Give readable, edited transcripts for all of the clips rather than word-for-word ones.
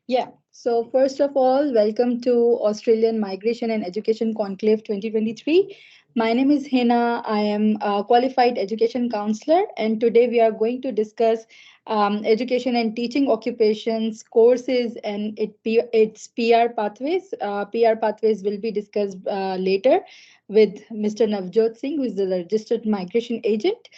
Yeah, so first of all, welcome to Australian Migration and Education Conclave 2023. My name is Hina. I am a qualified education counselor, and today we are going to discuss education and teaching occupations, courses, and its PR pathways. PR pathways will be discussed later with Mr. Navjot Singh, who is the registered migration agent.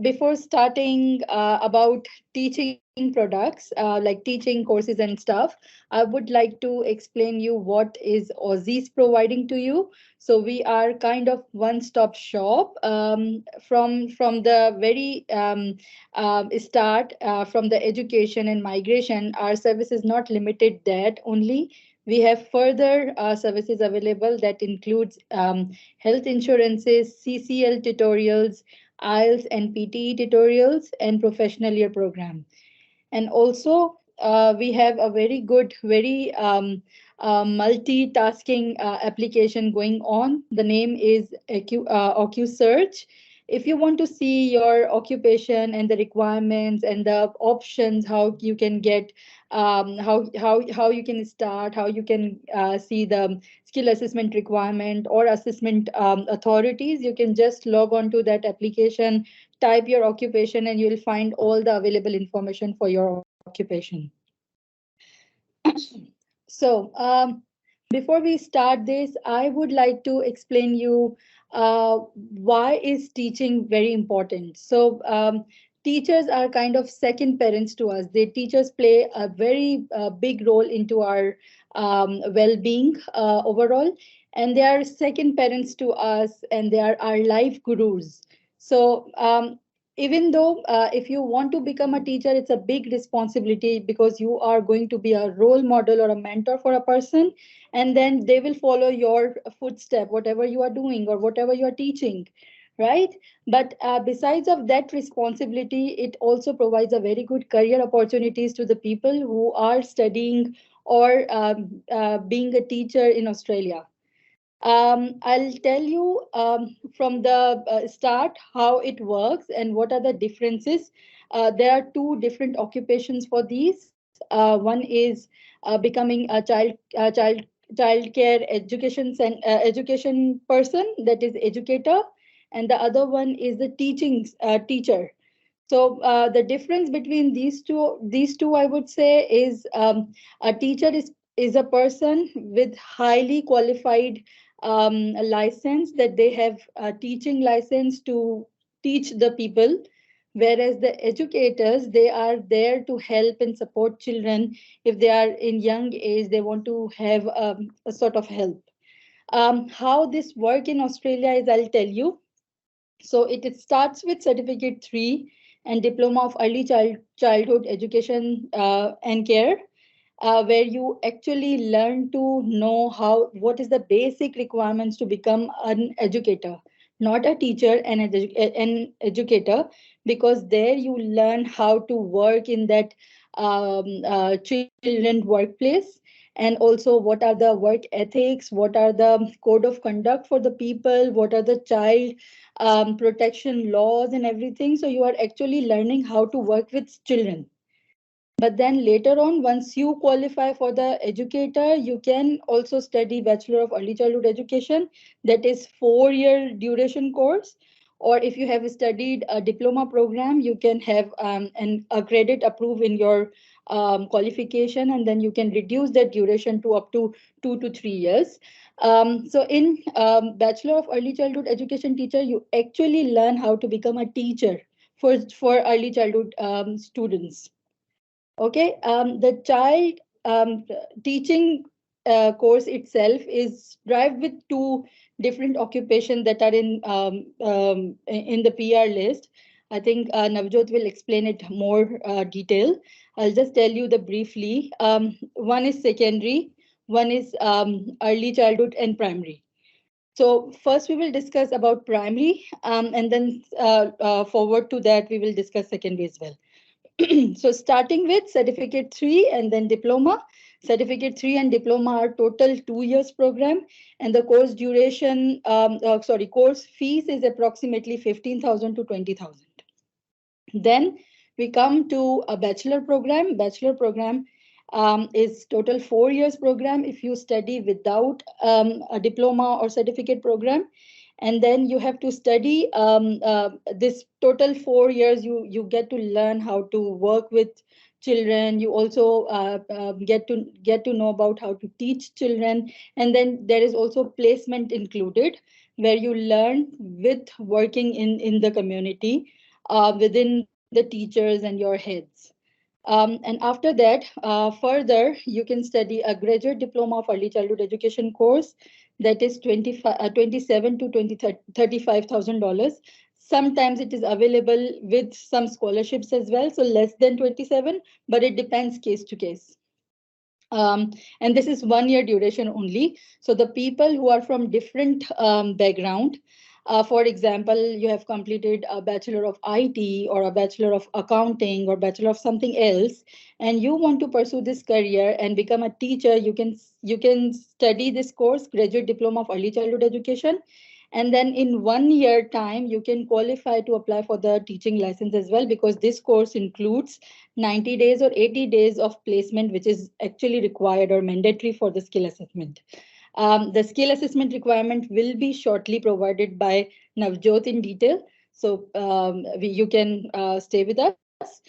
Before starting about teaching products, like teaching courses and stuff, I would like to explain you what is Aussizz providing to you. So we are kind of one-stop shop from the very start, from the education and migration. Our service is not limited that only. We have further services available that includes health insurances, CCL tutorials, IELTS and PTE tutorials, and professional year program. And also, we have a very good, very multitasking application going on. The name is 𝐬𝐴𝐺𝐿. If you want to see your occupation and the requirements and the options, how you can get, how you can start, how you can see the skill assessment requirement or assessment authorities, you can just log on to that application, type your occupation, and you'll find all the available information for your occupation. So before we start this, I would like to explain you why is teaching very important. So teachers are kind of second parents to us. The teachers play a very big role into our well-being overall, and they are second parents to us, and they are our life gurus. So even though if you want to become a teacher, it's a big responsibility because you are going to be a role model or a mentor for a person, and then they will follow your footstep, whatever you are doing or whatever you are teaching, right? But besides of that responsibility, it also provides a very good career opportunities to the people who are studying or being a teacher in Australia. I'll tell you from the start how it works and what are the differences. There are two different occupations for these. One is becoming a child care education person, that is educator, and the other one is the teaching teacher. So the difference between these two, I would say, is a teacher is a person with highly qualified license, that they have a teaching license to teach the people, whereas the educators, they are there to help and support children. If they are in young age, they want to have a sort of help. How this work in Australia is, I'll tell you. So it starts with certificate 3 and diploma of early childhood education and care, where you actually learn to know what is the basic requirements to become an educator, not a teacher, an educator, because there you learn how to work in that children workplace, and also what are the work ethics, what are the code of conduct for the people, what are the child protection laws and everything. So you are actually learning how to work with children. But then later on, once you qualify for the educator, you can also study Bachelor of Early Childhood Education. That is 4-year duration course. Or if you have studied a diploma program, you can have a credit approved in your qualification, and then you can reduce that duration to up to 2 to 3 years. So in Bachelor of Early Childhood Education teacher, you actually learn how to become a teacher for early childhood students. Okay, the child teaching course itself is derived with two different occupations that are in the PR list. I think Navjot will explain it more detail. I'll just tell you the briefly. One is secondary, one is early childhood and primary. So first we will discuss about primary, and then forward to that we will discuss secondary as well. So starting with certificate 3 and then diploma. Certificate 3 and diploma are total 2 years program, and the course duration, course fees is approximately 15,000 to 20,000. Then we come to a bachelor program. Bachelor program is total 4 years program if you study without a diploma or certificate program. And then you have to study this total 4 years. You get to learn how to work with children. You also get to know about how to teach children. And then there is also placement included, where you learn with working in the community within the teachers and your heads. And after that, further, you can study a graduate diploma of early childhood education course that is 27 to 35,000 dollars. Sometimes it is available with some scholarships as well, so less than 27, but it depends case to case. And this is 1 year duration only. So the people who are from different background, for example, you have completed a bachelor of IT or a bachelor of accounting or bachelor of something else, and you want to pursue this career and become a teacher, you can study this course, graduate diploma of early childhood education, and then in 1 year time you can qualify to apply for the teaching license as well, because this course includes 90 days or 80 days of placement, which is actually required or mandatory for the skill assessment. The skill assessment requirement will be shortly provided by Navjot in detail. So you can stay with us.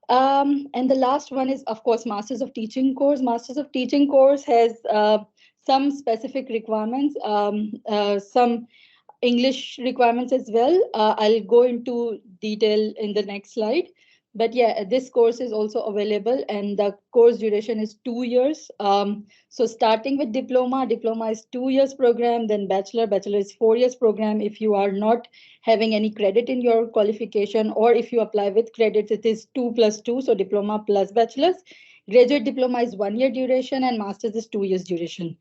And the last one is, of course, Masters of Teaching course. Masters of Teaching course has some specific requirements, some English requirements as well. I'll go into detail in the next slide. But yeah, this course is also available, and the course duration is 2 years. So starting with diploma is 2 years program, then bachelor is 4 years program. If you are not having any credit in your qualification, or if you apply with credits, it is 2 plus 2, so diploma plus bachelor's. Graduate diploma is 1 year duration, and master's is 2 years duration.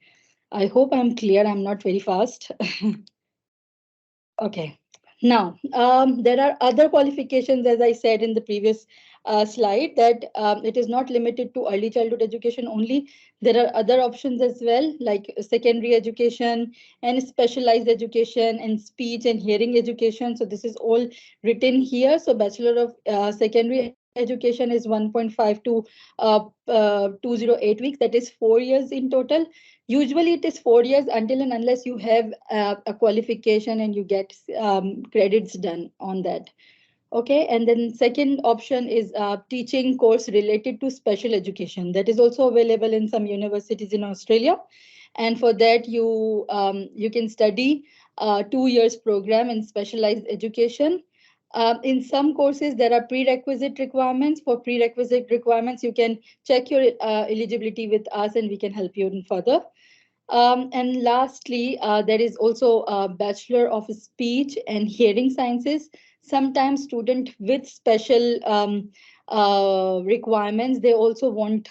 I hope I'm clear. I'm not very fast. Okay. Now, there are other qualifications, as I said in the previous slide, that it is not limited to early childhood education only. There are other options as well, like secondary education and specialized education and speech and hearing education. So this is all written here. So Bachelor of Secondary Education is 1.5 to 208 weeks. That is 4 years in total. Usually it is 4 years until and unless you have a qualification and you get credits done on that. Okay, and then second option is teaching course related to special education. That is also available in some universities in Australia. And for that, you can study 2 years program in specialized education. In some courses, there are prerequisite requirements. For prerequisite requirements, you can check your eligibility with us and we can help you in further. And lastly, there is also a Bachelor of Speech and Hearing Sciences. Sometimes student with special requirements, they also want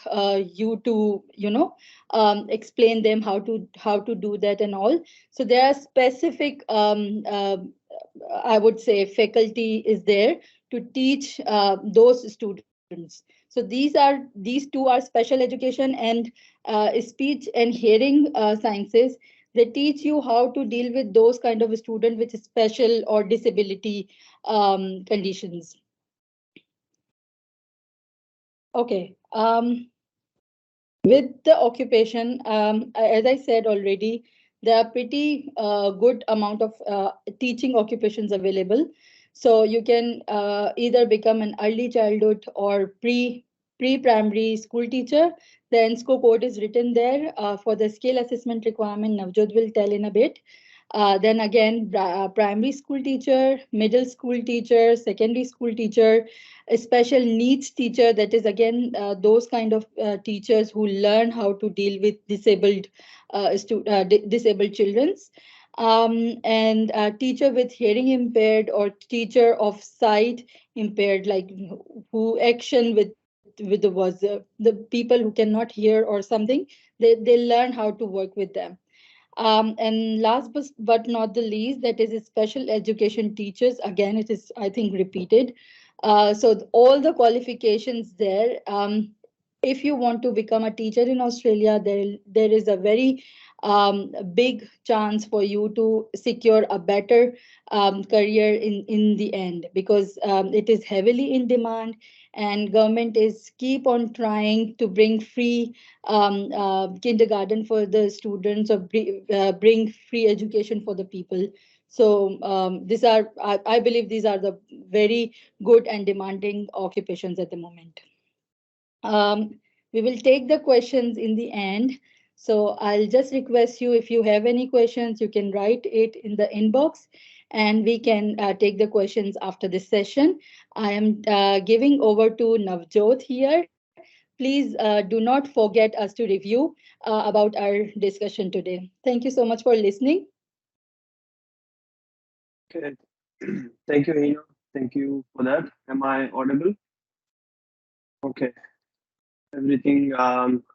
you to, explain them how to do that and all. So there are specific, I would say, faculty is there to teach those students. So these two are special education and speech and hearing sciences. They teach you how to deal with those kind of student with special or disability conditions. Okay. With the occupation, as I said already, there are pretty good amount of teaching occupations available. So you can either become an early childhood or pre-primary school teacher. The ENSCO code is written there for the skill assessment requirement. Navjot will tell in a bit. Then again, primary school teacher, middle school teacher, secondary school teacher, a special needs teacher. That is again those kind of teachers who learn how to deal with disabled childrens. And teacher with hearing impaired or teacher of sight impaired, like who action with the people who cannot hear or something. They learn how to work with them. And last but not the least, that is special education teachers. Again, it is, I think, repeated. So all the qualifications there. If you want to become a teacher in Australia, there is a very a big chance for you to secure a better career in the end, because it is heavily in demand, and government is keep on trying to bring free kindergarten for the students, or bring free education for the people. So these are, I believe these are the very good and demanding occupations at the moment. We will take the questions in the end. So I'll just request you, if you have any questions, you can write it in the inbox, and we can take the questions after this session. I am giving over to Navjot here. Please do not forget us to review about our discussion today. Thank you so much for listening. Okay. Thank you, Hina. Thank you for that. Am I audible? Okay. Everything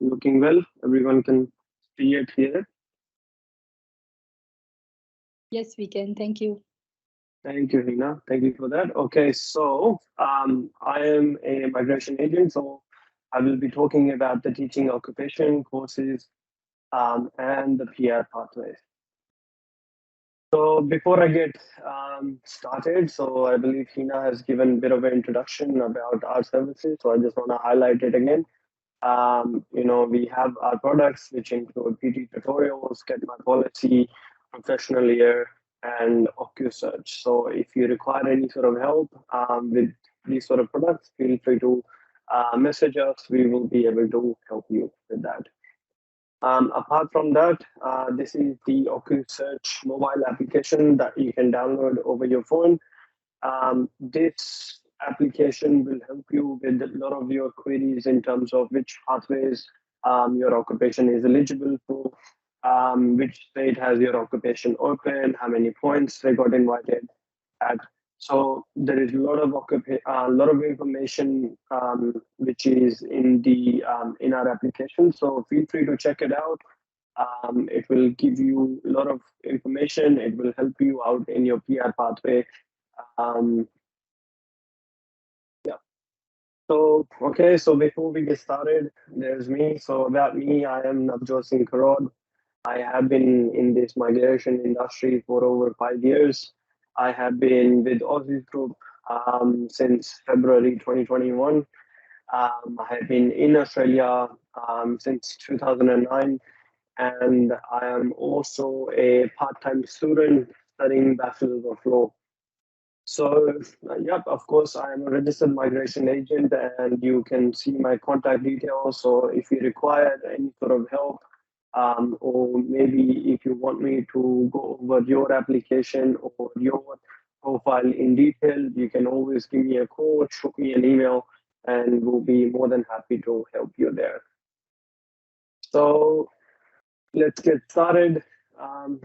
looking well. Everyone can see it here. Yes, we can. Thank you. Thank you, Hina. Thank you for that. Okay, so I am a migration agent, so I will be talking about the teaching occupation courses and the PR pathways. So before I get started, so I believe Hina has given a bit of an introduction about our services, so I just want to highlight it again. We have our products which include PT tutorials, Get My Policy, Professional Year, and OssizZ. So if you require any sort of help with these sort of products, feel free to message us. We will be able to help you with that. Apart from that, this is the OssizZ mobile application that you can download over your phone. This application will help you with a lot of your queries in terms of which pathways your occupation is eligible for, which state has your occupation open, how many points they got invited at. So there is a lot of lot of information which is in our application. So feel free to check it out. It will give you a lot of information. It will help you out in your PR pathway. Um, yeah. So, okay, so before we get started, there's me. So about me, I am Navjot Singh. I have been in this migration industry for over 5 years. I have been with Aussizz Group since February 2021. I have been in Australia since 2009, and I am also a part-time student studying Bachelor's of Law. So, yep, of course, I am a registered migration agent, and you can see my contact details. So, if you require any sort of help, or maybe if you want me to go over your application or your profile in detail, you can always give me a call, shoot me an email, and we'll be more than happy to help you there. So, let's get started. Um,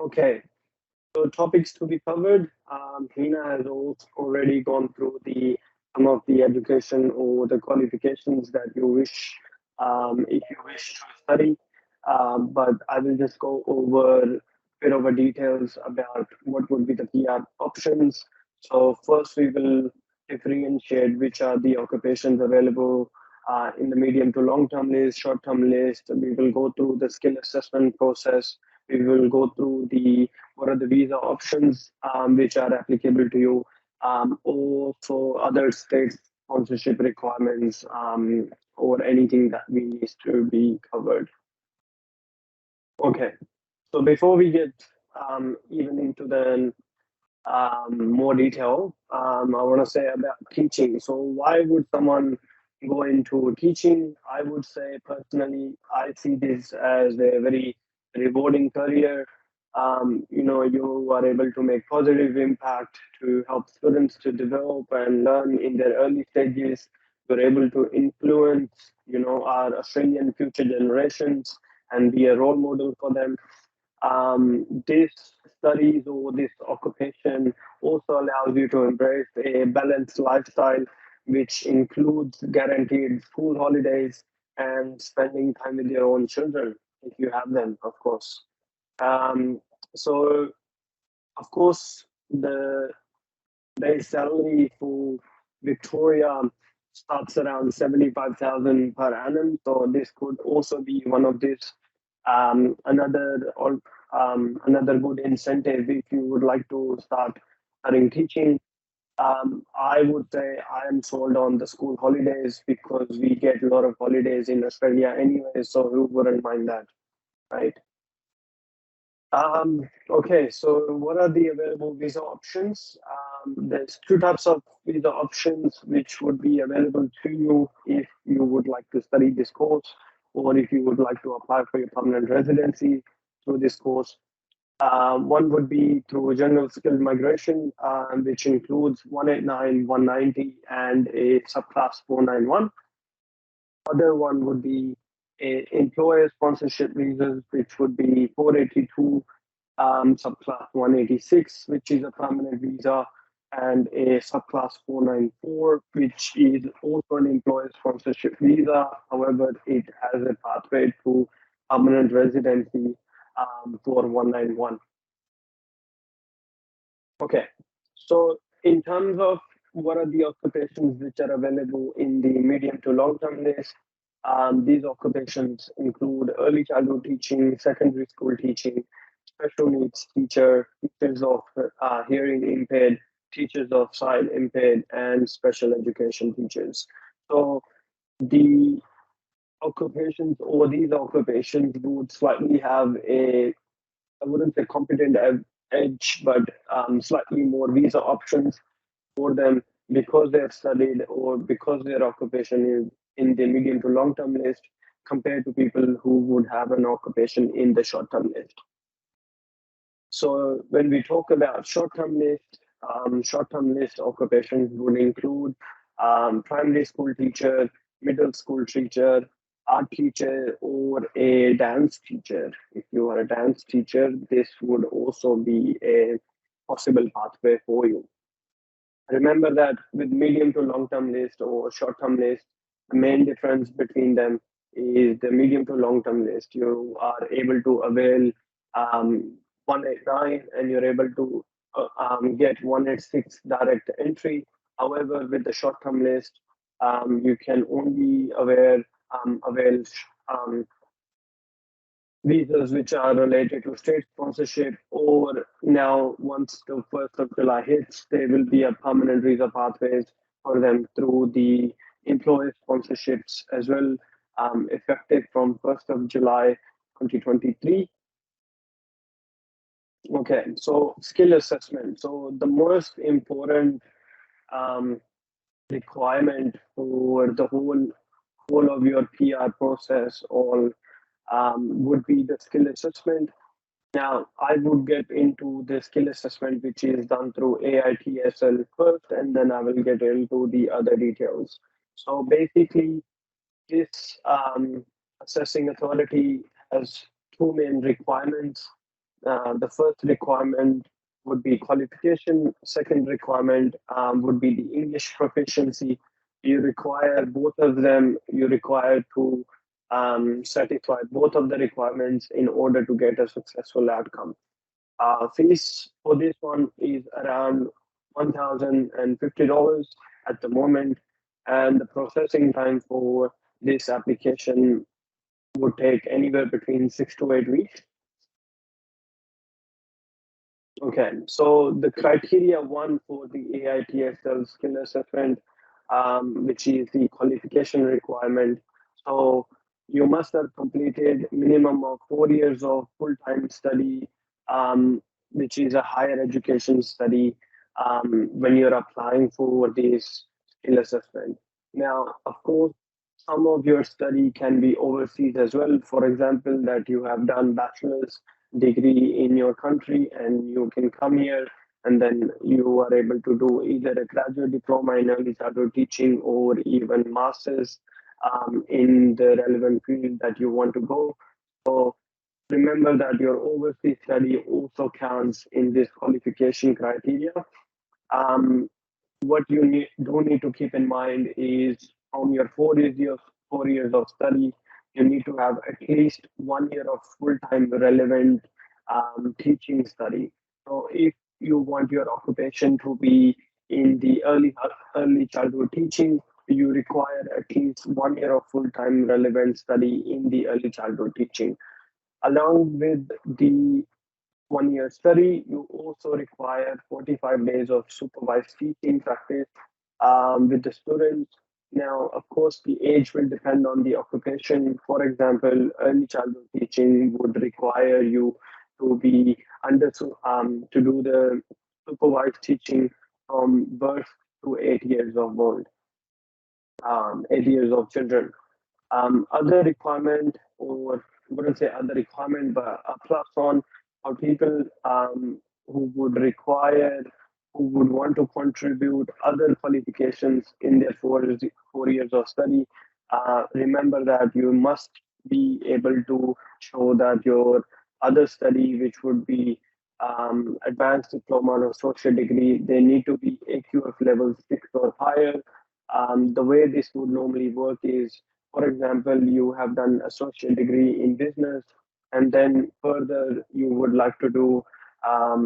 okay. So topics to be covered. Hina has also already gone through some of the education or the qualifications that you wish, if you wish to study. But I will just go over a bit of details about what would be the PR options. So first we will differentiate which are the occupations available in the medium to long-term list, short-term list. We will go through the skill assessment process. We will go through what are the visa options which are applicable to you, or for other states sponsorship requirements, or anything that we need to be covered. Okay, so before we get even into the more detail, I want to say about teaching. So why would someone go into teaching? I would say personally, I see this as a very rewarding career. You are able to make positive impact to help students to develop and learn in their early stages. You're able to influence, our Australian future generations and be a role model for them. This studies or this occupation also allows you to embrace a balanced lifestyle, which includes guaranteed school holidays and spending time with your own children, if you have them, of course. Um, so, of course, the base salary for Victoria starts around 75,000 per annum. So this could also be one of these Another good incentive if you would like to start studying teaching. I would say I am sold on the school holidays because we get a lot of holidays in Australia anyway, so who wouldn't mind that, right? Okay, so what are the available visa options? There's two types of visa options which would be available to you if you would like to study this course or if you would like to apply for your permanent residency through this course. One would be through general skilled migration, which includes 189, 190, and a subclass 491. Other one would be a employer sponsorship visas, which would be 482, subclass 186, which is a permanent visa, and a subclass 494, which is also an employer sponsorship visa. However, it has a pathway to permanent residency for 191. Okay, so in terms of what are the occupations which are available in the medium to long term list, these occupations include early childhood teaching, secondary school teaching, special needs teacher, teachers of hearing impaired, teachers of sight impaired, and special education teachers. So the occupations or these occupations would slightly have a, I wouldn't say competent edge, but slightly more visa options for them because they're studied or because their occupation is in the medium to long term list compared to people who would have an occupation in the short term list. So when we talk about short-term list occupations would include primary school teacher, middle school teacher, art teacher, or a dance teacher. If you are a dance teacher, this would also be a possible pathway for you. Remember that with medium to long-term list or short-term list, the main difference between them is the medium to long-term list. You are able to avail 189 and you're able to get 186 direct entry. However, with the short-term list, you can only avail visas which are related to state sponsorship, or now once the 1st of July hits, there will be a permanent visa pathways for them through the employer sponsorships as well, effective from 1st of July 2023. Okay, so skill assessment. So the most important requirement for the whole of your PR process all would be the skill assessment. Now, I would get into the skill assessment, which is done through AITSL first, and then I will get into the other details. So basically, this assessing authority has two main requirements. The first requirement would be qualification. Second requirement would be the English proficiency. You require both of them. You require to satisfy both of the requirements in order to get a successful outcome. Fees for this one is around $1,050 at the moment, and the processing time for this application would take anywhere between 6 to 8 weeks. Okay, so the criteria one for the AITSL skill assessment, which is the qualification requirement. So you must have completed minimum of 4 years of full-time study, which is a higher education study when you're applying for this skill assessment. Now, of course, some of your study can be overseas as well. For example, that you have done bachelor's degree in your country and you can come here and then you are able to do either a graduate diploma in early childhood teaching or even master's in the relevant field that you want to go. So remember that your overseas study also counts in this qualification criteria. What you do need to keep in mind is from your 4 years of study, you need to have at least 1 year of full-time relevant teaching study. So if you want your occupation to be in the early childhood teaching, you require at least 1 year of full-time relevant study in the early childhood teaching. Along with the 1 year study, you also require 45 days of supervised teaching practice with the students. Now, of course, the age will depend on the occupation. For example, early childhood teaching would require you to be to do the supervised teaching from birth to 8 years of old, 8 years of children. Other requirement, or wouldn't say other requirement, but a plus on for people who would require, who would want to contribute other qualifications in their 4 years of study. Remember that you must be able to show that your other study, which would be advanced diploma or associate degree, they need to be AQF level 6 or higher. The way this would normally work is, for example, you have done associate degree in business, and then further you would like to do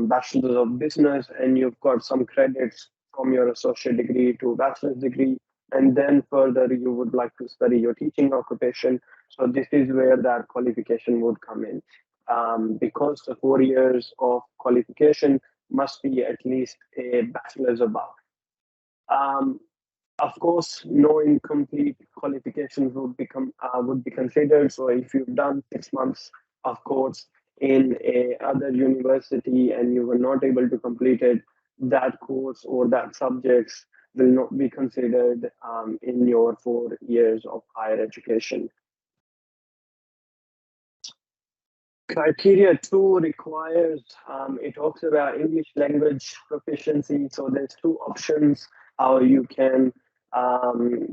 bachelor's of business, and you've got some credits from your associate degree to bachelor's degree, and then further you would like to study your teaching occupation. So this is where that qualification would come in, because the 4 years of qualification must be at least a bachelor's above. Um, of course, no incomplete qualifications would be considered. So if you've done 6 months of course in a other university and you were not able to complete it, that course or that subjects will not be considered in your 4 years of higher education. Criteria 2 requires, it talks about English language proficiency. So there's two options how you can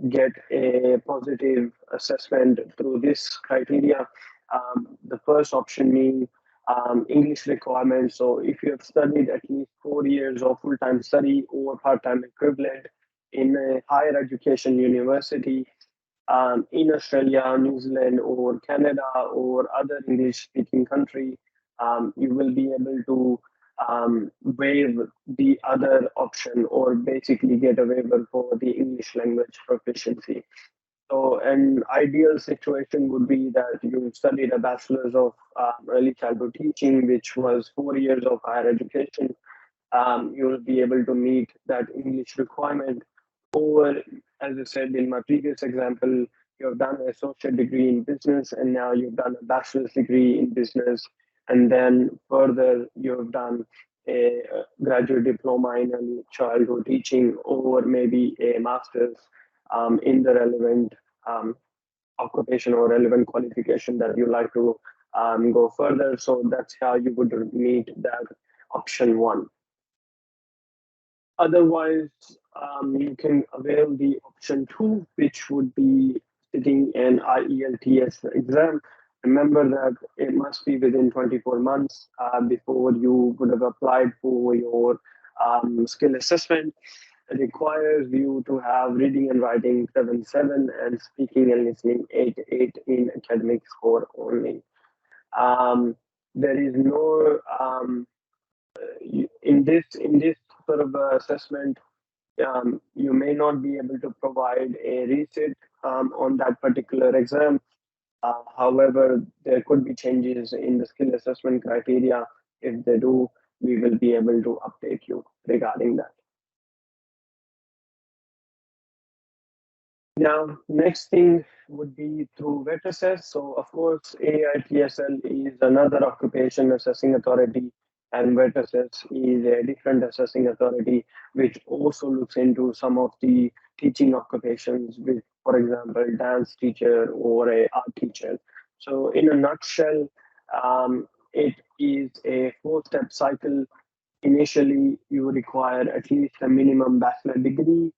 get a positive assessment through this criteria. The first option being English requirements. So if you have studied at least 4 years of full-time study or part-time equivalent in a higher education university, in Australia, New Zealand, or Canada, or other English-speaking country, you will be able to waive the other option, or basically get a waiver for the English language proficiency. So an ideal situation would be that you studied a bachelor's of early childhood teaching, which was 4 years of higher education. You will be able to meet that English requirement. Or, as I said in my previous example, you have done an associate degree in business, and now you've done a bachelor's degree in business, and then further you have done a graduate diploma in early childhood teaching, or maybe a master's in the relevant occupation or relevant qualification that you like to go further. So that's how you would meet that option 1. Otherwise, you can avail the option 2, which would be sitting an IELTS exam. Remember that it must be within 24 months before you would have applied for your skill assessment. It requires you to have reading and writing 7.7 and speaking and listening 8.8 in academic score only. There is no in this sort of assessment, you may not be able to provide a resit on that particular exam. However, there could be changes in the skill assessment criteria. If they do, we will be able to update you regarding that. Now, next thing would be through vet assess. So, of course, AITSL is another occupation assessing authority, and vet assess is a different assessing authority, which also looks into some of the teaching occupations, with, for example, dance teacher or a art teacher. So, in a nutshell, it is a 4-step cycle. Initially, you require at least a minimum bachelor degree.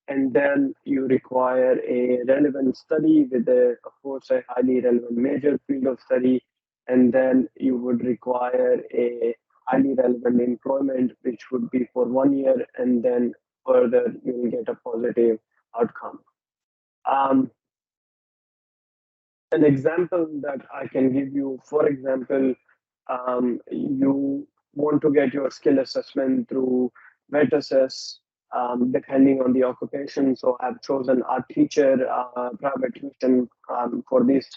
And then you require a relevant study with of course, a highly relevant major field of study. And then you would require a highly relevant employment, which would be for 1 year, and then further you will get a positive outcome. An example that I can give you, for example, you want to get your skill assessment through vet assess, depending on the occupation. So I've chosen art teacher, private tuition for this.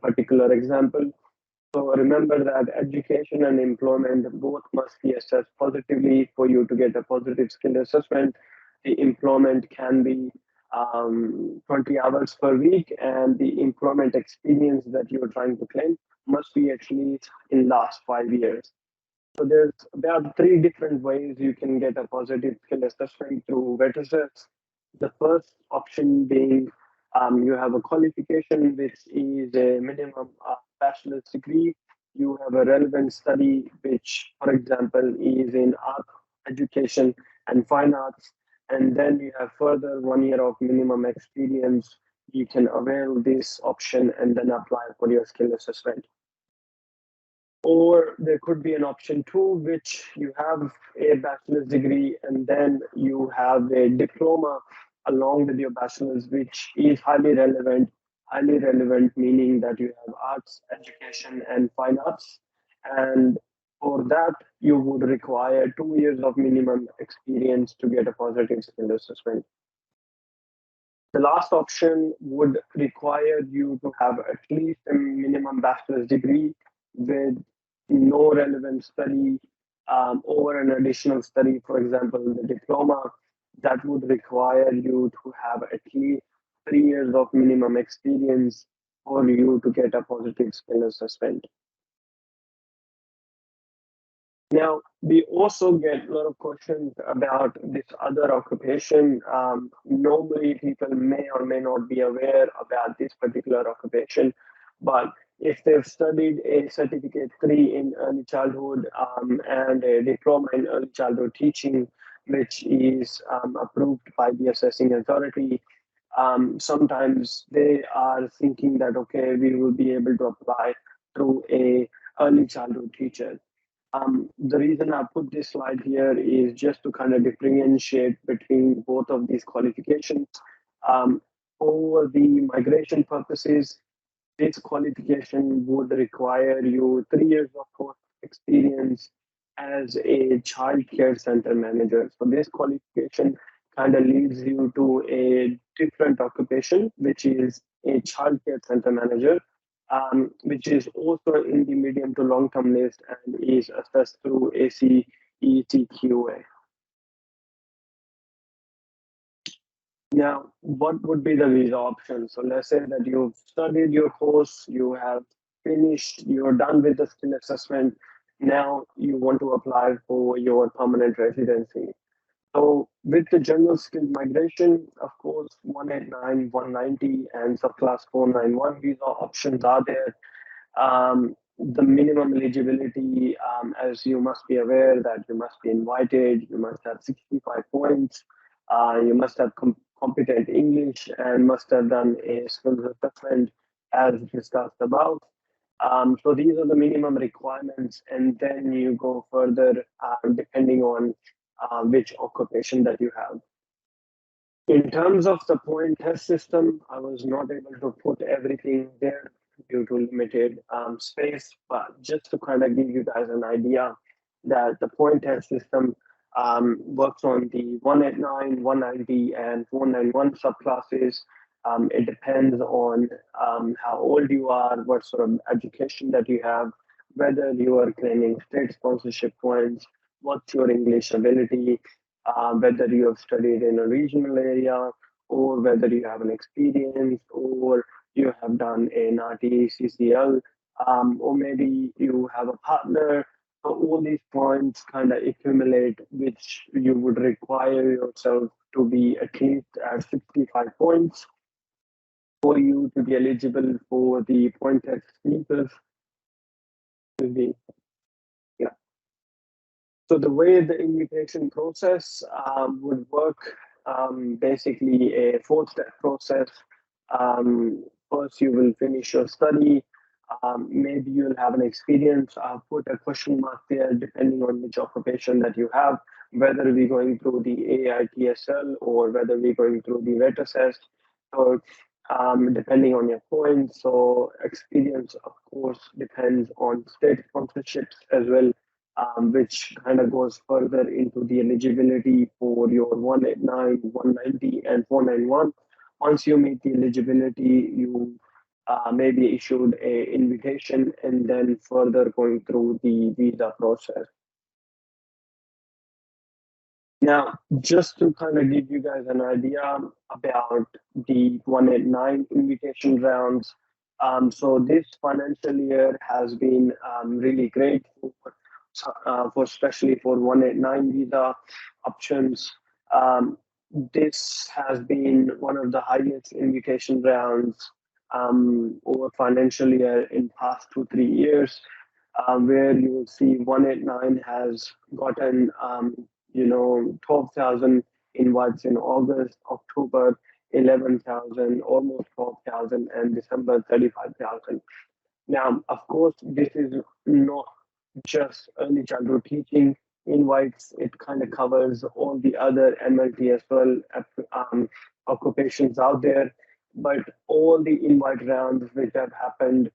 particular example. So remember that education and employment both must be assessed positively for you to get a positive skill assessment. The employment can be 20 hours per week, and the employment experience that you're trying to claim must be at least in last 5 years. So there are three different ways you can get a positive skill assessment through VETASES. The first option being you have a qualification which is a minimum bachelor's degree. You have a relevant study which, for example, is in art education and fine arts, and then you have further 1 year of minimum experience. You can avail this option and then apply for your skill assessment. Or there could be an option two, which you have a bachelor's degree and then you have a diploma along with your bachelor's, which is highly relevant. Highly relevant meaning that you have arts, education, and fine arts. And for that, you would require 2 years of minimum experience to get a positive skill assessment. The last option would require you to have at least a minimum bachelor's degree with no relevant study or an additional study, for example, the diploma, that would require you to have at least 3 years of minimum experience for you to get a positive skill assessment. Now, we also get a lot of questions about this other occupation. Normally, people may or may not be aware about this particular occupation, but if they've studied a certificate 3 in early childhood and a diploma in early childhood teaching, which is approved by the assessing authority, sometimes they are thinking that, okay, we will be able to apply through a early childhood teacher. The reason I put this slide here is just to kind of differentiate between both of these qualifications. For the migration purposes, this qualification would require you 3 years of course experience as a child care center manager. So this qualification kind of leads you to a different occupation, which is a child care center manager, which is also in the medium to long term list and is assessed through 𝐴𝐶/𝐸𝐴. Now, what would be the visa option? So let's say that you've studied your course, you have finished, you're done with the skill assessment. Now you want to apply for your permanent residency. So with the general skilled migration, of course, 189, 190, and subclass 491 visa options are there. The minimum eligibility, as you must be aware, that you must be invited, you must have 65 points, you must have competent English, and must have done a skills assessment as discussed above. So these are the minimum requirements, and then you go further depending on which occupation that you have. In terms of the point test system, I was not able to put everything there due to limited space, but just to kind of give you guys an idea that the point test system works on the 189, 190, and 491 subclasses. It depends on how old you are, what sort of education that you have, whether you are claiming state sponsorship points, what's your English ability, whether you have studied in a regional area, or whether you have an experience, or you have done an RTE/CCL, or maybe you have a partner. So all these points kind of accumulate, which you would require yourself to be at least at 65 points for you to be eligible for the point test sneakers. Yeah. So the way the invitation process would work, basically a 4-step process. First, you will finish your study. Maybe you'll have an experience. I'll put a question mark there depending on which occupation that you have, whether we're going through the AITSL or whether we're going through the VETASES. So depending on your points. So experience, of course, depends on state sponsorships as well, which kind of goes further into the eligibility for your 189, 190, and 491. Once you meet the eligibility, you maybe issued a invitation and then further going through the visa process. Now, just to kind of give you guys an idea about the 189 invitation rounds. So this financial year has been really great for especially for 189 visa options. This has been one of the highest invitation rounds over financial year in past 2-3 years, where you will see 189 has gotten 12,000 invites in August, October 11,000, almost 12,000, and December 35,000. Now, of course, this is not just early childhood teaching invites. It kind of covers all the other MLT as well, occupations out there. But all the invite rounds which have happened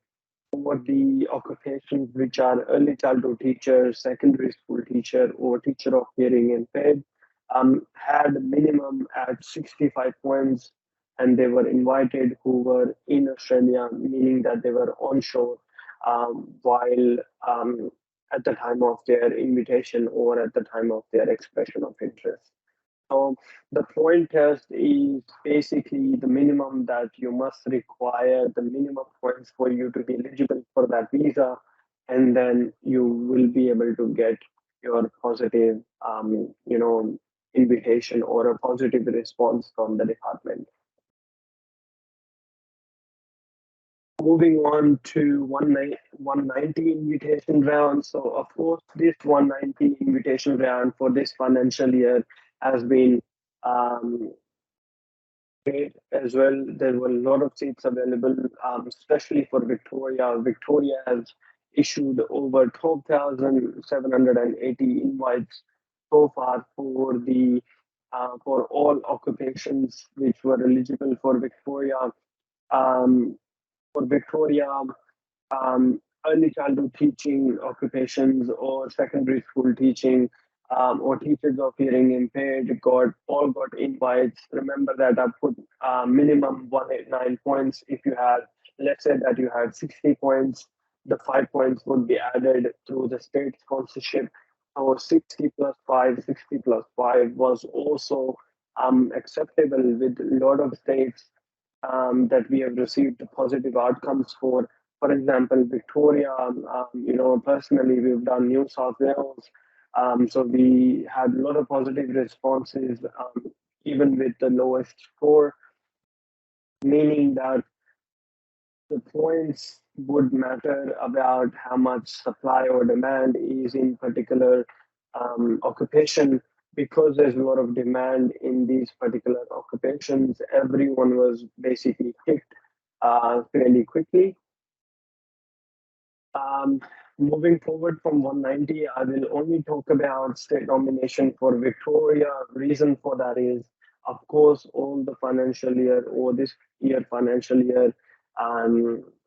for the occupations which are early childhood teacher, secondary school teacher, or teacher of hearing impaired, had minimum at 65 points, and they were invited who were in Australia, meaning that they were onshore while at the time of their invitation or at the time of their expression of interest. So the point test is basically the minimum that you must require, the minimum points for you to be eligible for that visa, and then you will be able to get your positive, invitation or a positive response from the department. Moving on to 190 invitation round. So of course, this 190 invitation round for this financial year has been great as well. There were a lot of seats available, especially for Victoria. Victoria has issued over 12,780 invites so far for the for all occupations which were eligible for Victoria. For Victoria, early childhood teaching occupations or secondary school teaching or teachers of hearing impaired all got invites. Remember that I put minimum 189 points. If you had, let's say that you had 60 points, the 5 points would be added through the state sponsorship. So 60 plus 5, 60 plus 5 was also acceptable with a lot of states that we have received positive outcomes for. For example, Victoria, personally, we've done New South Wales. So we had a lot of positive responses, even with the lowest score, meaning that the points would matter about how much supply or demand is in particular occupation. Because there's a lot of demand in these particular occupations, everyone was basically picked fairly quickly. Moving forward from 190, I will only talk about state nomination for Victoria. Reason for that is, of course, all the financial year or this year financial year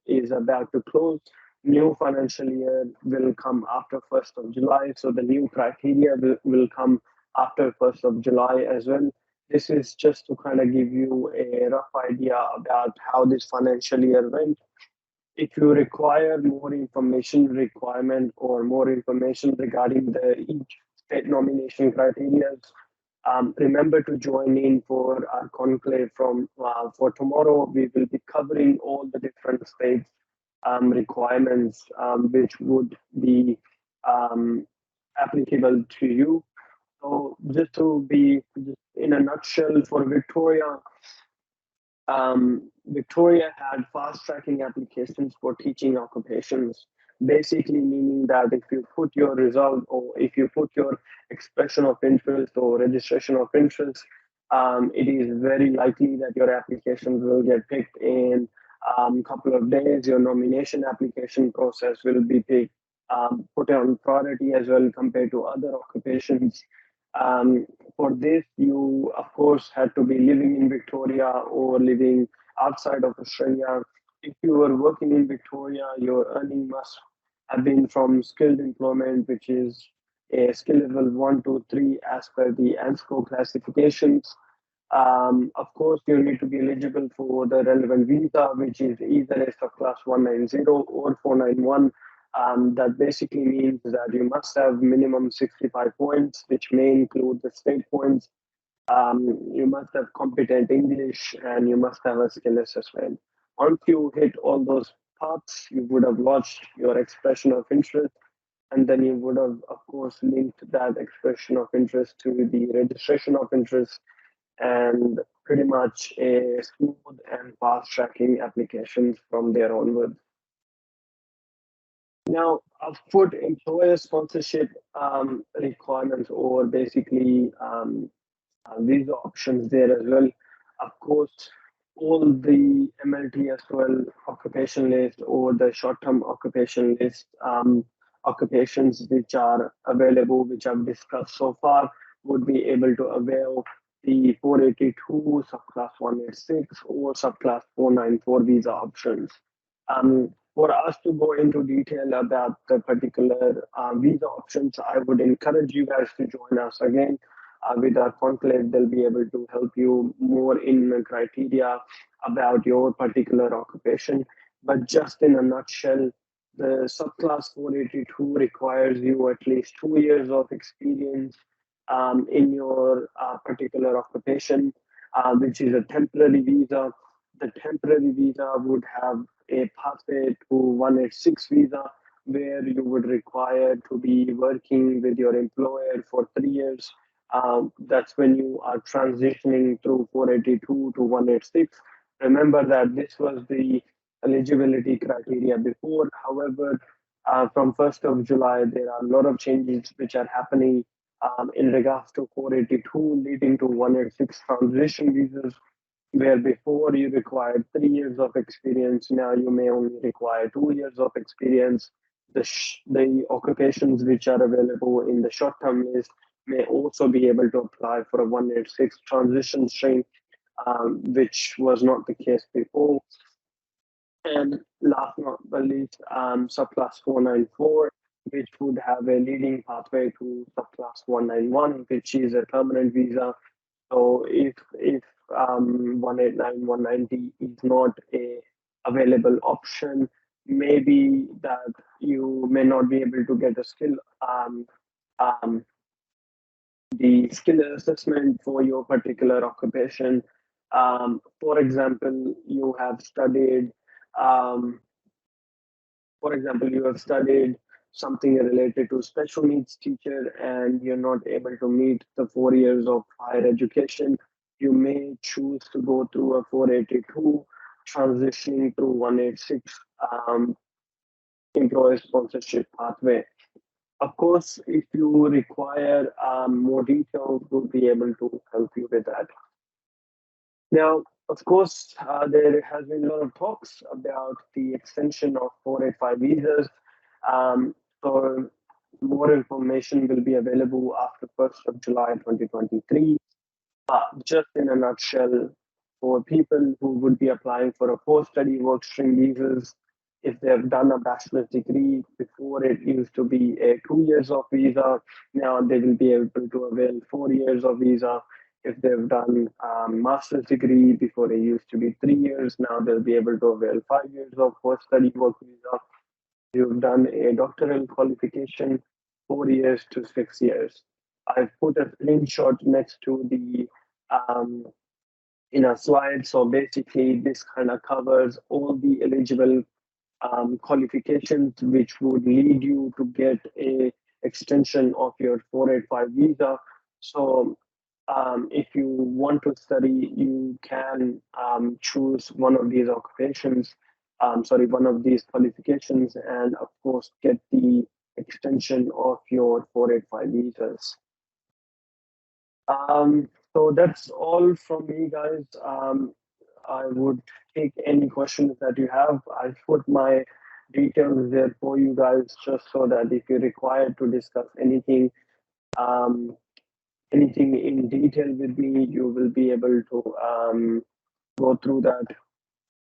is about to close. New financial year will come after 1st of July. So the new criteria will come after 1st of July as well. This is just to kind of give you a rough idea about how this financial year went. If you require more information requirement or more information regarding each state nomination criteria, remember to join in for our conclave for tomorrow. We will be covering all the different states requirements which would be applicable to you. So just to be in a nutshell, for Victoria, Victoria had fast tracking applications for teaching occupations, basically meaning that if you put your result or if you put your expression of interest or registration of interest, it is very likely that your application will get picked in a couple of days. Your nomination application process will be put on priority as well compared to other occupations. For this, you of course had to be living in Victoria or living outside of Australia. If you were working in Victoria, your earning must have been from skilled employment, which is a skill level 1, 2, 3 as per the 𝐤𝐴𝐧𝐿 classifications. Of course, you need to be eligible for the relevant visa, which is either a subclass 190 or 491. That basically means that you must have minimum 65 points, which may include the state points. You must have competent English, and you must have a skill assessment. Once you hit all those parts, you would have lodged your expression of interest, and then you would have, of course, linked that expression of interest to the registration of interest, and pretty much a smooth and fast tracking applications from there onwards. Now, I've put employer sponsorship requirements, or basically visa options there as well. Of course, all the MLT as well, occupation list or the short-term occupation list occupations which are available, which I've discussed so far, would be able to avail the 482, subclass 186, or subclass 494 visa options. For us to go into detail about the particular visa options, I would encourage you guys to join us again with our conclave. They'll be able to help you more in the criteria about your particular occupation. But just in a nutshell, the subclass 482 requires you at least 2 years of experience in your particular occupation, which is a temporary visa. The temporary visa would have a pathway to 186 visa, where you would require to be working with your employer for 3 years. That's when you are transitioning through 482 to 186. Remember that this was the eligibility criteria before. However, from 1st of July, there are a lot of changes which are happening in regards to 482, leading to 186 transition visas, where before you required 3 years of experience, now you may only require 2 years of experience. The occupations which are available in the short-term list may also be able to apply for a 186 transition stream, which was not the case before. And last but not least, subclass 494, which would have a leading pathway to subclass 191, which is a permanent visa. So if 189, 190 is not a available option, maybe that you may not be able to get a skill the skill assessment for your particular occupation. For example, you have studied something related to special needs teacher, and you're not able to meet the 4 years of higher education. You may choose to go through a 482, transitioning to 186 employer sponsorship pathway. Of course, if you require more details, we'll be able to help you with that. Now, of course, there has been a lot of talks about the extension of 485 visas. So more information will be available after 1st of July 2023. Just in a nutshell, for people who would be applying for a post-study workstream visas, if they've done a bachelor's degree before, it used to be a 2 years of visa. Now they will be able to avail 4 years of visa. If they've done master's degree before, it used to be 3 years. Now they'll be able to avail 5 years of post-study work visa. You've done a doctoral qualification, 4 years to 6 years. I've put a screenshot next to the in a slide. So basically, this kind of covers all the eligible qualifications which would lead you to get a extension of your 485 visa. So if you want to study, you can choose one of these occupations, one of these qualifications, and of course get the extension of your 485 visas. So that's all from me, guys. I would take any questions that you have. I've put my details there for you guys, just so that if you're required to discuss anything, anything in detail with me, you will be able to go through that.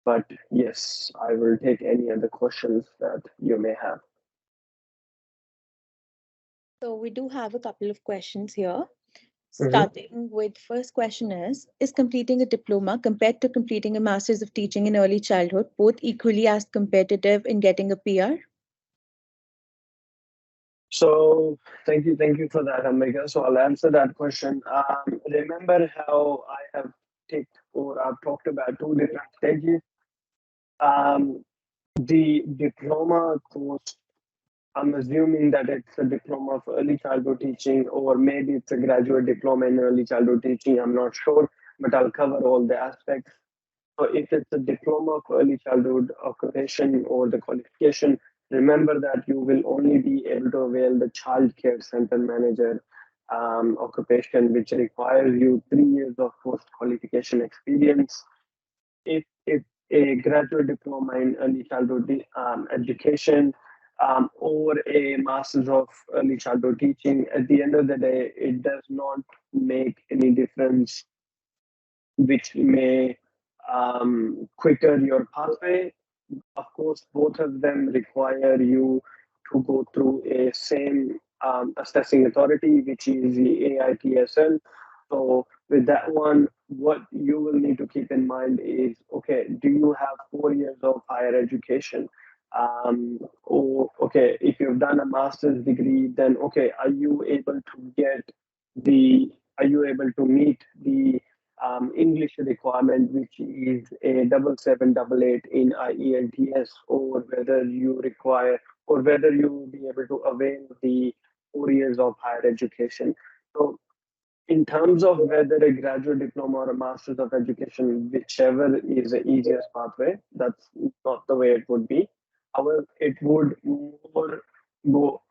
But yes, I will take any other questions that you may have. So we do have a couple of questions here. Starting with first question is completing a diploma compared to completing a master's of teaching in early childhood both equally as competitive in getting a PR? So thank you for that, Amrika. So I'll answer that question. Remember how I have I've talked about two different stages. Um, the diploma course, I'm assuming that it's a diploma of early childhood teaching, or maybe it's a graduate diploma in early childhood teaching. I'm not sure, but I'll cover all the aspects. So if it's a diploma of early childhood occupation or the qualification, remember that you will only be able to avail the child care center manager occupation, which requires you 3 years of post qualification experience. If a graduate diploma in early childhood education or a master's of early childhood teaching, at the end of the day, it does not make any difference which may quicker your pathway. Of course, both of them require you to go through a same assessing authority, which is the AITSL. So with that one, what you will need to keep in mind is, okay, do you have 4 years of higher education? Or, okay, if you've done a master's degree, then, okay, are you able to are you able to meet the English requirement, which is a 7788 in IELTS, or whether you require, or whether you will be able to avail the 4 years of higher education. So, in terms of whether a graduate diploma or a master's of education, whichever is the easiest pathway, that's not the way it would be. However, it would more go.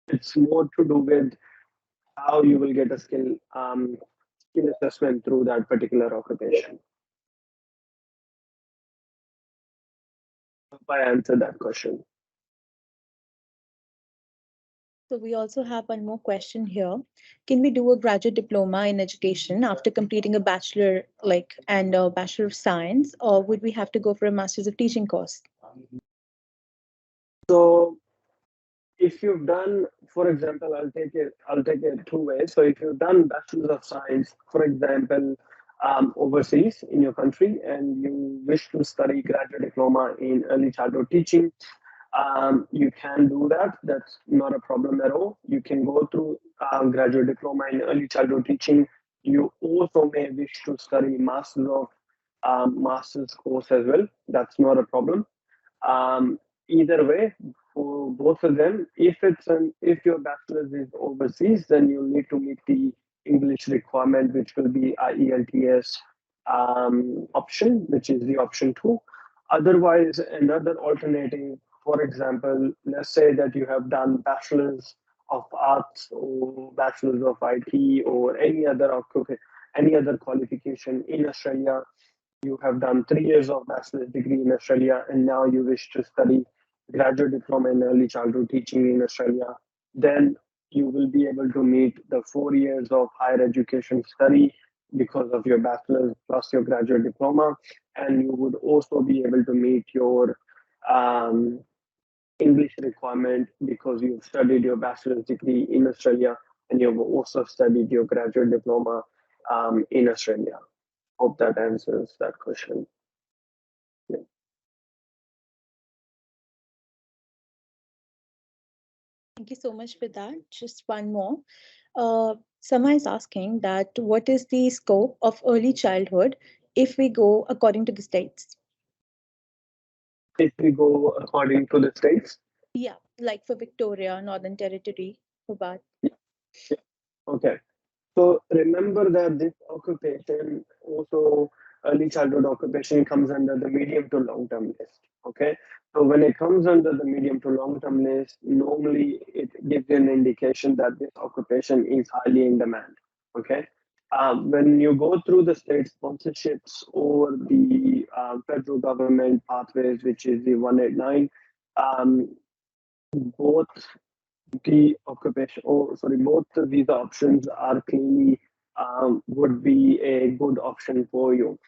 It's more to do with how you will get a skill assessment through that particular occupation. Hope I answered that question. So we also have one more question here. Can we do a graduate diploma in education after completing a bachelor and a bachelor of science, or would we have to go for a master's of teaching course? So if you've done, for example, I'll take it two ways. So if you've done bachelor's of science, for example, overseas in your country, and you wish to study graduate diploma in early childhood teaching, you can do that. That's not a problem at all. You can go through graduate diploma in early childhood teaching. You also may wish to study master's course as well. That's not a problem. Either way, for both of them, if your bachelor's is overseas, then you'll need to meet the English requirement, which will be IELTS option, which is the option two. Otherwise, another alternative, for example, let's say that you have done bachelor's of arts or bachelor's of IT or any other qualification in Australia. You have done 3 years of bachelor's degree in Australia, and now you wish to study graduate diploma in early childhood teaching in Australia, then you will be able to meet the 4 years of higher education study because of your bachelor's plus your graduate diploma, and you would also be able to meet your um, English requirement because you've studied your bachelor's degree in Australia and you've also studied your graduate diploma in Australia. Hope that answers that question. Yeah. Thank you so much for that. Just one more. Sama is asking that what is the scope of early childhood if we go according to the states? If we go according to the states, Yeah, like for Victoria, Northern Territory, Hobart. yeah. Okay. So remember that this occupation, also early childhood occupation, comes under the medium to long term list. Okay. So when it comes under the medium to long term list, normally it gives you an indication that this occupation is highly in demand. Okay. When you go through the state sponsorships or the federal government pathways, which is the 189, both both the visa options are clearly would be a good option for you.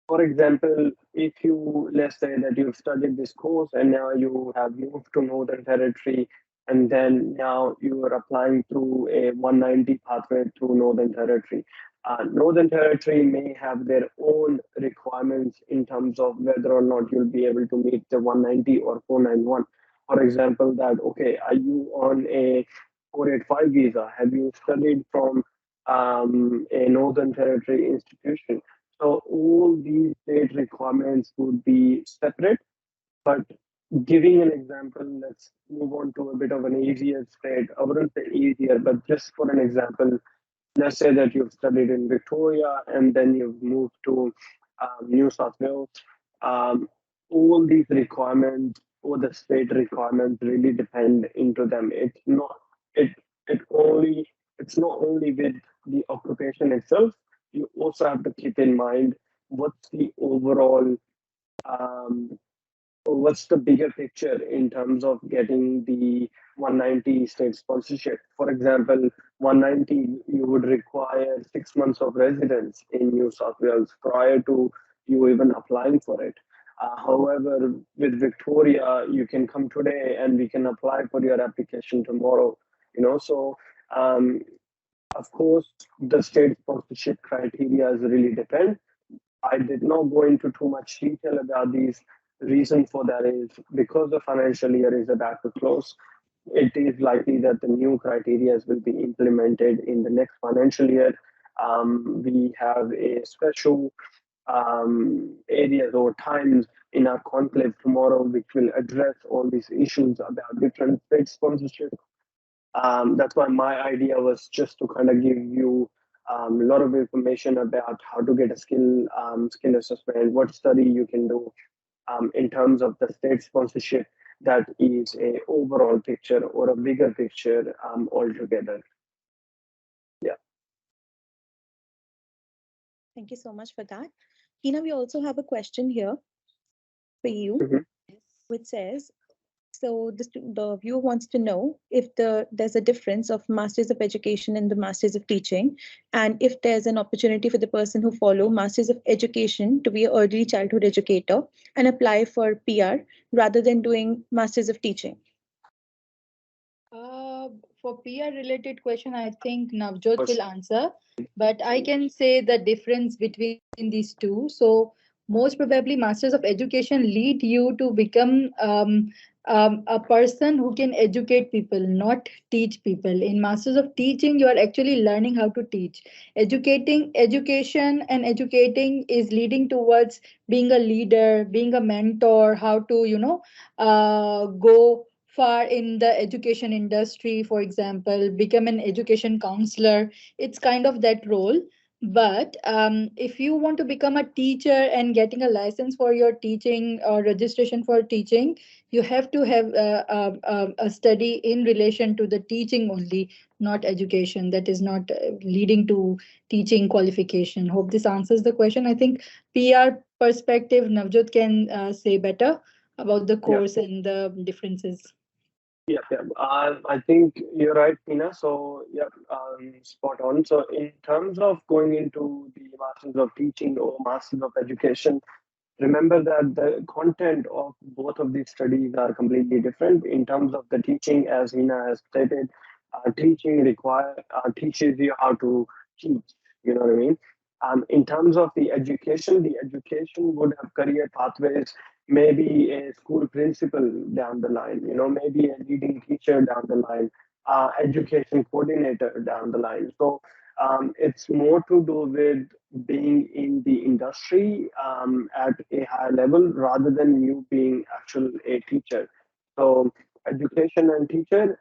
For example, if you, let's say that you've studied this course and now you have moved to Northern Territory and then now you are applying through a 190 pathway through Northern Territory. Northern Territory may have their own requirements in terms of whether or not you'll be able to meet the 190 or 491. For example, that, okay, are you on a 485 visa? Have you studied from a Northern Territory institution? So all these state requirements would be separate, but giving an example, let's move on to a bit of an easier state. I wouldn't say easier, but just for an example, let's say that you've studied in Victoria and then you've moved to New South Wales. All these requirements or the state requirements really depend into them. It it only it's not only with the occupation itself. You also have to keep in mind what's the overall what's the bigger picture in terms of getting the 190 state sponsorship. For example, 190, you would require 6 months of residence in New South Wales prior to you even applying for it. However, with Victoria, you can come today and we can apply for your application tomorrow. So of course, the state sponsorship criteria really depend. I did not go into too much detail about these. Reason for that is because the financial year is about to close, it is likely that the new criteria will be implemented in the next financial year. We have a special areas or times in our conclave tomorrow, which will address all these issues about different state sponsorship. That's why my idea was just to kind of give you a lot of information about how to get a skill assessment, what study you can do in terms of the state sponsorship. That is a overall picture or a bigger picture altogether. Yeah. Thank you so much for that. Tina, we also have a question here for you, which says, so the viewer wants to know if there's a difference of Masters of Education and the Masters of Teaching, and if there's an opportunity for the person who follow Masters of Education to be an early childhood educator and apply for PR rather than doing Masters of Teaching. For PR related question, I think Navjot will answer, but I can say the difference between these two. So most probably Masters of Education lead you to become a person who can educate people, not teach people. In Masters of Teaching, you are actually learning how to teach. Education and educating is leading towards being a leader, being a mentor, how to, go far in the education industry, for example, become an education counselor. It's kind of that role. But if you want to become a teacher and getting a license for your teaching or registration for teaching, you have to have a study in relation to the teaching only, not education. That is not leading to teaching qualification. Hope this answers the question. I think PR perspective, Navjot can say better about the course and the differences. Yeah. I think you're right, Tina. So, spot on. So, in terms of going into the Masters of Teaching or Masters of Education, remember that the content of both of these studies are completely different. In terms of the teaching, as Nina has stated, teaching teaches you how to teach. You know what I mean? In terms of the education would have career pathways, maybe a school principal down the line, maybe a leading teacher down the line, education coordinator down the line. So it's more to do with being in the industry at a higher level rather than you being actual a teacher. So education and teacher,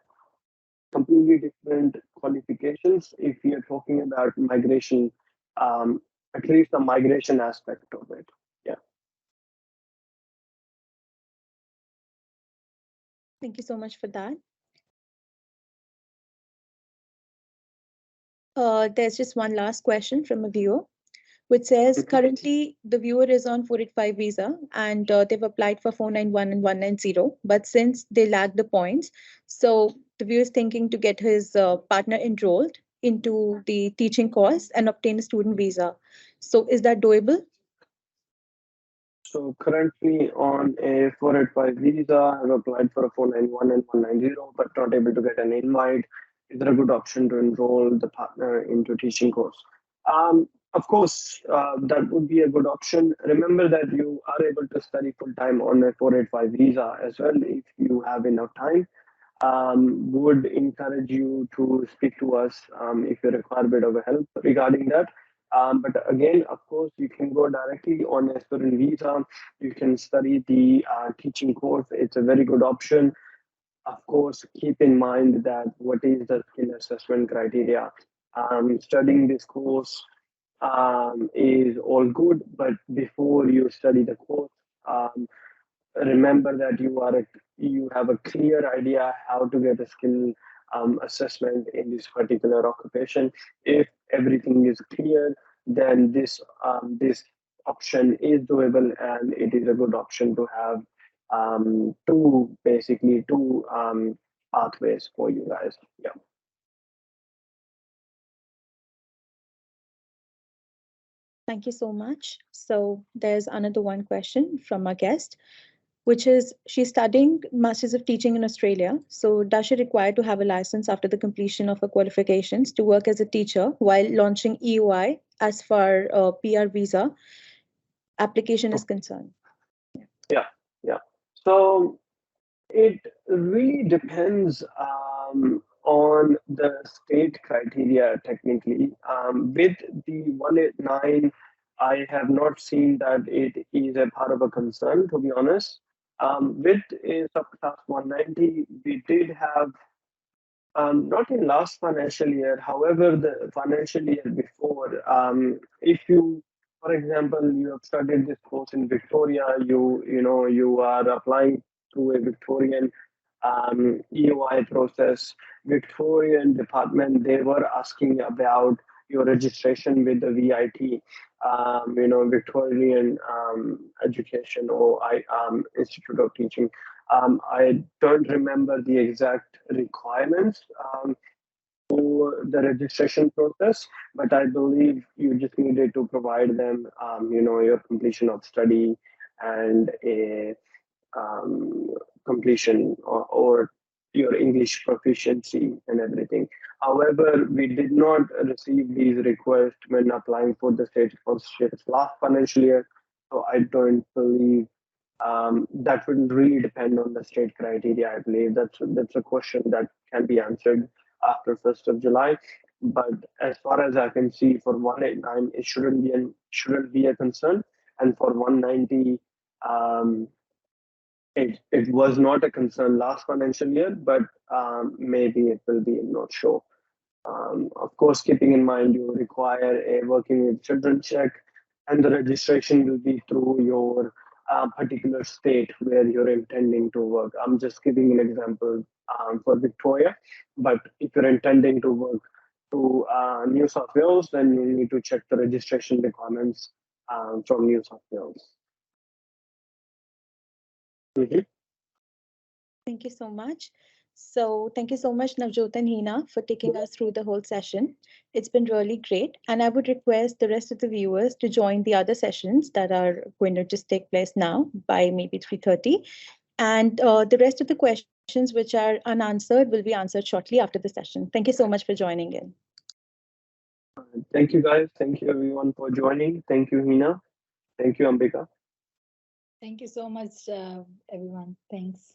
completely different qualifications if you're talking about migration, at least the migration aspect of it. Yeah. Thank you so much for that. There's just one last question from a viewer, which says currently the viewer is on 485 visa and they've applied for 491 and 190, but since they lack the points, so the viewer is thinking to get his partner enrolled into the teaching course and obtain a student visa. So is that doable? So currently on a 485 visa, I've applied for a 491 and 190, but not able to get an invite. Is there a good option to enroll the partner into teaching course? Of course, that would be a good option. Remember that you are able to study full time on a 485 visa as well if you have enough time. Would encourage you to speak to us if you require a bit of a help regarding that. But again, of course, you can go directly on a student visa. You can study the teaching course. It's a very good option. Of course, keep in mind that what is the skill assessment criteria. Studying this course is all good, but before you study the course, remember that you have a clear idea how to get a skill assessment in this particular occupation. If everything is clear, then this option is doable, and it is a good option to have two pathways for you guys. Yeah. Thank you so much. So there's another one question from our guest, which is she's studying Masters of Teaching in Australia. So does she require to have a license after the completion of her qualifications to work as a teacher while launching EOI as far PR visa application is concerned? Yeah. So it really depends on the state criteria technically. With the 189, I have not seen that it is a part of a concern, to be honest. With a subclass 190, we did have, not in last financial year, however, the financial year before, if you, for example, you have studied this course in Victoria, you are applying to a Victorian EOI process, Victorian department, they were asking about your registration with the VIT, Victorian Education or Institute of Teaching. I don't remember the exact requirements for the registration process, but I believe you just needed to provide them, your completion of study and a completion or your English proficiency and everything. However, we did not receive these requests when applying for the state sponsorships last financial year. So I don't believe that would really depend on the state criteria. I believe that's a question that can be answered after 1st of July. But as far as I can see, for 189, it shouldn't be a concern, and for 190, it was not a concern last financial year, but maybe it will be. I'm not sure. Of course, keeping in mind you require a working with children check, and the registration will be through your particular state where you're intending to work. I'm just giving an example for Victoria, but if you're intending to work to New South Wales, then you need to check the registration requirements from New South Wales. Mhm. Thank you so much. So thank you so much, Navjot and Hina, for taking us through the whole session. It's been really great. And I would request the rest of the viewers to join the other sessions that are going to just take place now by maybe 3:30. And the rest of the questions which are unanswered will be answered shortly after the session. Thank you so much for joining in. Thank you, guys. Thank you, everyone, for joining. Thank you, Hina. Thank you, Ambika. Thank you so much, everyone. Thanks.